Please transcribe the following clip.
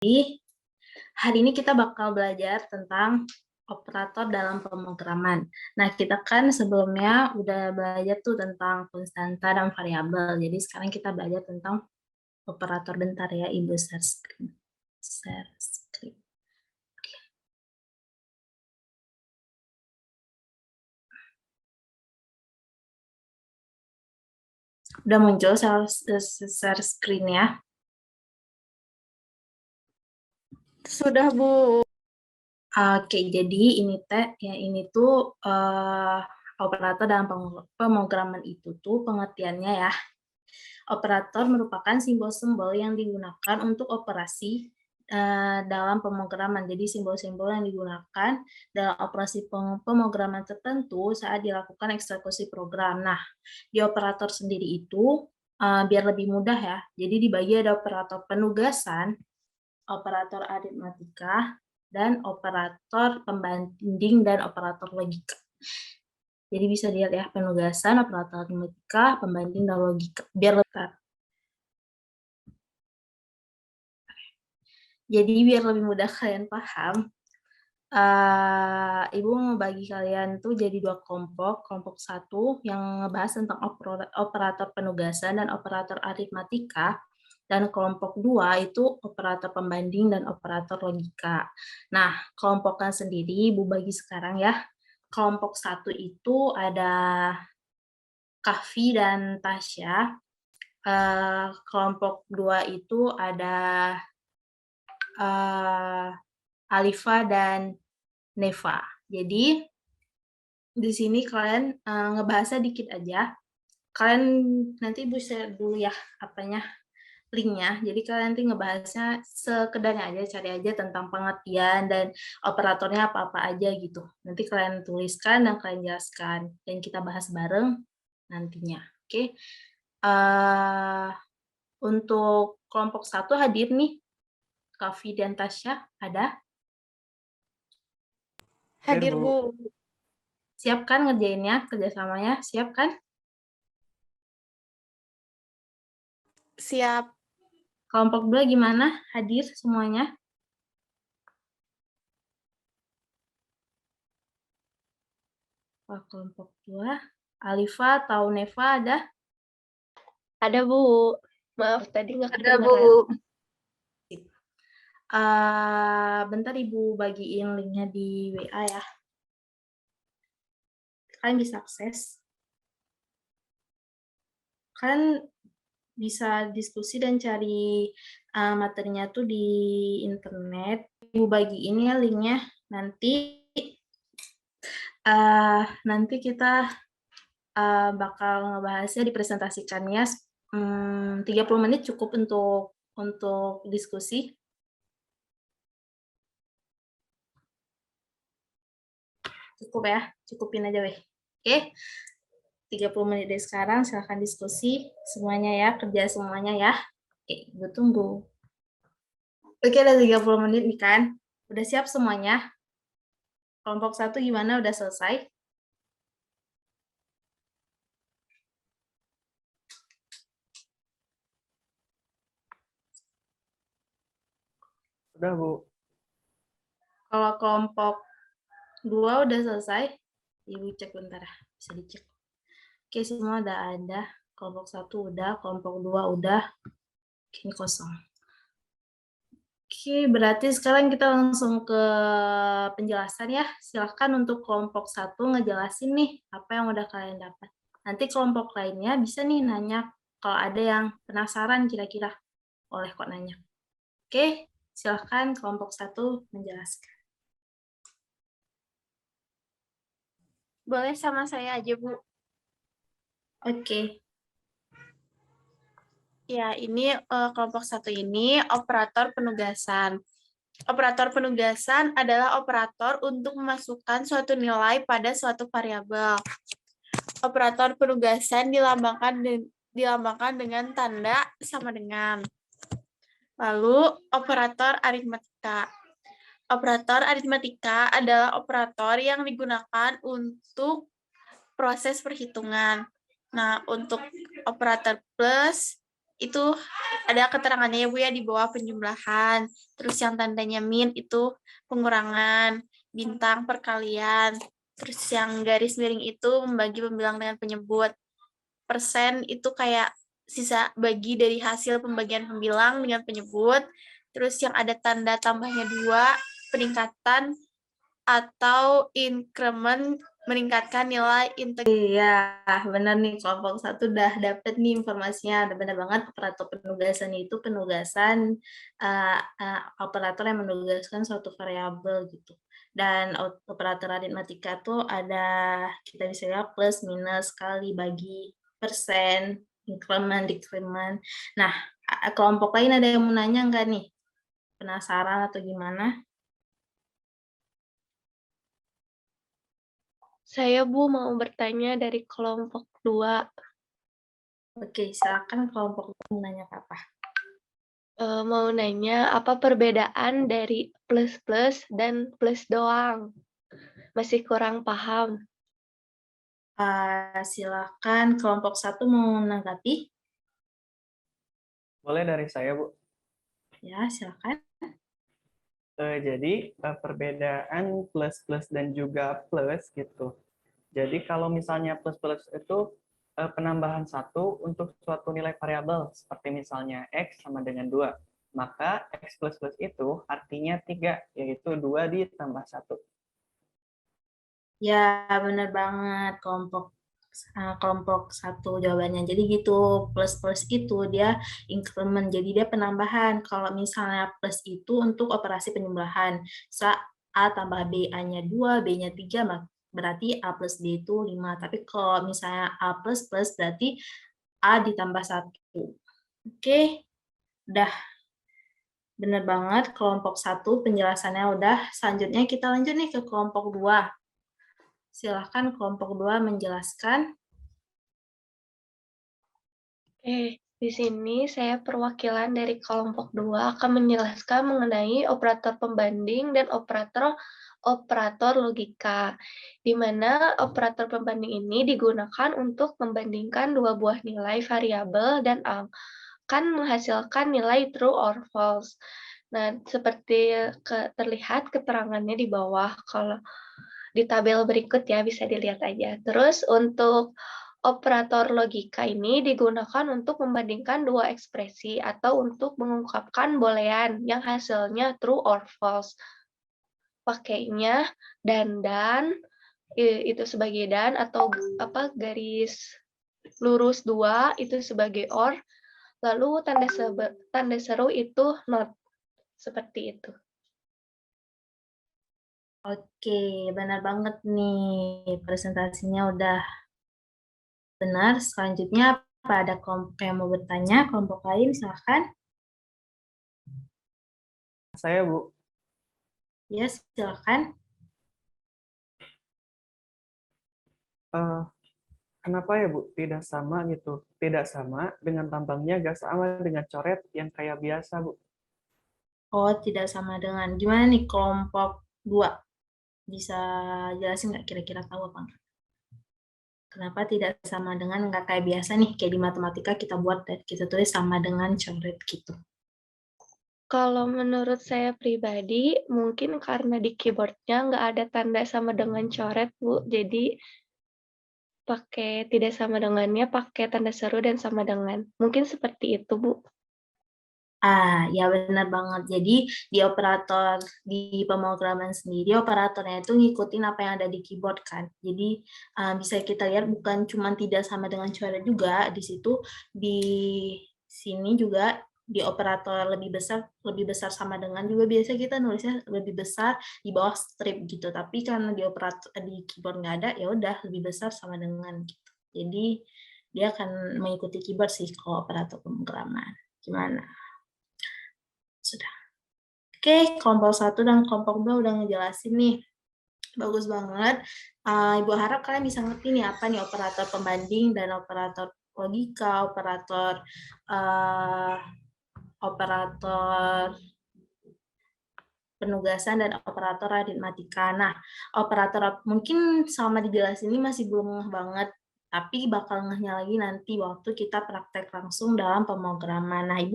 Jadi, hari ini kita bakal belajar tentang operator dalam pemrograman. Nah, kita kan sebelumnya udah belajar tuh tentang konstanta dan variabel. Jadi sekarang kita belajar tentang operator. Bentar ya, Ibu share screen. Share screen. Udah muncul share screen ya? Sudah, Bu. Oke, jadi ini tuh operator dalam pemrograman itu tuh pengertiannya ya. Operator merupakan simbol-simbol yang digunakan untuk operasi dalam pemrograman. Jadi simbol-simbol yang digunakan dalam operasi pemrograman tertentu saat dilakukan eksekusi program. Nah, di operator sendiri itu biar lebih mudah ya. Jadi dibagi ada operator penugasan, operator aritmatika, dan operator pembanding dan operator logika. Jadi bisa dilihat ya, penugasan, operator aritmatika, pembanding, dan logika. Biar lebih Jadi biar lebih mudah kalian paham, Ibu mau bagi kalian tuh jadi 2 kelompok. Kelompok 1 yang ngebahas tentang operator penugasan dan operator aritmatika, dan kelompok 2 itu operator pembanding dan operator logika. Nah, kelompoknya sendiri Ibu bagi sekarang ya. Kelompok 1 itu ada Kahfi dan Tasya. Kelompok 2 itu ada Alifa dan Neva. Jadi di sini kalian ngebahasnya dikit aja. Kalian nanti Ibu share dulu ya linknya. Jadi kalian nanti ngebahasnya sekedarnya aja, cari aja tentang pengertian dan operatornya apa-apa aja gitu. Nanti kalian tuliskan dan kalian jelaskan dan kita bahas bareng nantinya. Oke. Untuk kelompok 1 hadir nih Kavi dan Tasya, ada? Hadir, Bu. Siap kan ngerjainnya, kerjasamanya? Siap kan? Siap. Kelompok 2 gimana? Hadir semuanya? Kelompok 2. Alifa atau Neva ada? Ada, Bu. Maaf, tadi nggak Ada, kedengaran. Bu. Bentar Ibu bagiin linknya di WA ya. Kalian bisa akses. Kalian bisa diskusi dan cari materinya tuh di internet. Ibu bagiin ya linknya. Nanti kita bakal ngebahasnya dipresentasikannya 30 menit cukup untuk diskusi. Cukup ya, cukupin aja weh. Oke. 30 menit dari sekarang silahkan diskusi semuanya ya, kerja semuanya ya. Oke, gue tunggu. Oke, ada 30 menit nih kan. Udah siap semuanya? Kelompok 1 gimana, udah selesai? Udah, Bu. Kalau kelompok 2 udah selesai, Ibu cek bentar ya, bisa dicek. Oke, semua udah ada. Kelompok 1 udah, kelompok 2 udah. Ini kosong. Oke, berarti sekarang kita langsung ke penjelasan ya. Silahkan untuk kelompok 1 ngejelasin nih apa yang udah kalian dapat. Nanti kelompok lainnya bisa nih nanya kalau ada yang penasaran kira-kira. Boleh kok nanya. Oke, silahkan kelompok 1 menjelaskan. Boleh sama saya aja, Bu. Oke. Ya, ini kelompok 1 ini operator penugasan. Operator penugasan adalah operator untuk memasukkan suatu nilai pada suatu variabel. Operator penugasan dilambangkan dengan tanda sama dengan. Lalu, operator aritmatika. Operator aritmatika adalah operator yang digunakan untuk proses perhitungan. Nah, untuk operator plus itu ada keterangannya ya Bu ya di bawah penjumlahan. Terus yang tandanya min itu pengurangan, bintang perkalian. Terus yang garis miring itu membagi pembilang dengan penyebut. Persen itu kayak sisa bagi dari hasil pembagian pembilang dengan penyebut. Terus yang ada tanda tambahnya 2, peningkatan atau increment meningkatkan nilai integral. Iya, benar nih, kelompok 1 udah dapet nih informasinya. Udah benar banget, operator penugasan itu penugasan operator yang menugaskan suatu variabel gitu. Dan operator aritmatika tuh ada, kita bisa lihat plus, minus, kali, bagi, persen, increment, decrement. Nah, kelompok lain ada yang mau nanya nggak nih? Penasaran atau gimana? Saya Bu mau bertanya dari kelompok 2. Oke, silakan kelompok mau nanya apa? Mau nanya apa perbedaan dari plus-plus dan plus doang? Masih kurang paham. Silakan kelompok 1 mau menanggapi? Boleh dari saya, Bu. Ya, silakan. Jadi perbedaan plus-plus dan juga plus gitu. Jadi kalau misalnya plus-plus itu penambahan 1 untuk suatu nilai variabel, seperti misalnya X sama dengan 2. Maka X plus plus itu artinya 3, yaitu 2 ditambah 1. Ya, benar banget kelompok 1 jawabannya. Jadi gitu, plus itu dia increment, jadi dia penambahan. Kalau misalnya plus itu untuk operasi penjumlahan. A tambah B, A-nya 2, B-nya 3, berarti A plus B itu 5. Tapi kalau misalnya A plus plus, berarti A ditambah 1. Oke, udah benar banget, kelompok 1 penjelasannya udah. Selanjutnya kita lanjut nih ke kelompok 2. Silahkan kelompok 2 menjelaskan. Di sini saya perwakilan dari kelompok 2 akan menjelaskan mengenai operator pembanding dan operator logika, di mana operator pembanding ini digunakan untuk membandingkan dua buah nilai variabel dan akan menghasilkan nilai true or false. Nah, seperti terlihat keterangannya di bawah, kalau di tabel berikut ya, bisa dilihat aja. Terus untuk operator logika ini digunakan untuk membandingkan dua ekspresi atau untuk mengungkapkan boolean yang hasilnya true or false. Pakainya dan itu sebagai dan atau garis lurus 2 itu sebagai or, lalu tanda seru itu not. Seperti itu. Oke, benar banget nih. Presentasinya udah benar. Selanjutnya, apa ada kelompok yang mau bertanya? Kelompok lain, silahkan. Saya, Bu. Ya, silahkan. Kenapa ya, Bu? Tidak sama gitu. Tidak sama dengan tambangnya, gak sama dengan coret yang kayak biasa, Bu. Oh, tidak sama dengan. Gimana nih kelompok 2? Bisa jelasin nggak kira-kira tahu apa nggak? Kenapa tidak sama dengan, nggak kayak biasa nih, kayak di matematika kita buat dan kita tulis sama dengan coret gitu. Kalau menurut saya pribadi, mungkin karena di keyboardnya nggak ada tanda sama dengan coret, Bu. Jadi, tidak sama dengannya, pakai tanda seru dan sama dengan. Mungkin seperti itu, Bu. Ya benar banget. Jadi di pemrograman sendiri, operatornya itu ngikutin apa yang ada di keyboard kan. Jadi bisa kita lihat bukan cuma tidak sama dengan coret juga, di situ di sini juga di operator lebih besar sama dengan juga biasa kita nulisnya lebih besar di bawah strip gitu. Tapi karena di keyboard nggak ada, ya udah lebih besar sama dengan gitu. Jadi dia akan mengikuti keyboard sih kalau operator pemrograman. Gimana? Sudah. Oke, kelompok 1 dan kelompok 2 udah ngejelasin nih. Bagus banget. Ibu harap kalian bisa ngerti nih apa nih operator pembanding dan operator logika, operator penugasan dan operator aritmatika. Nah, operator mungkin sama dijelasin ini masih belum banget tapi bakal ngehnya lagi nanti waktu kita praktek langsung dalam pemrograman. Nah, Ibu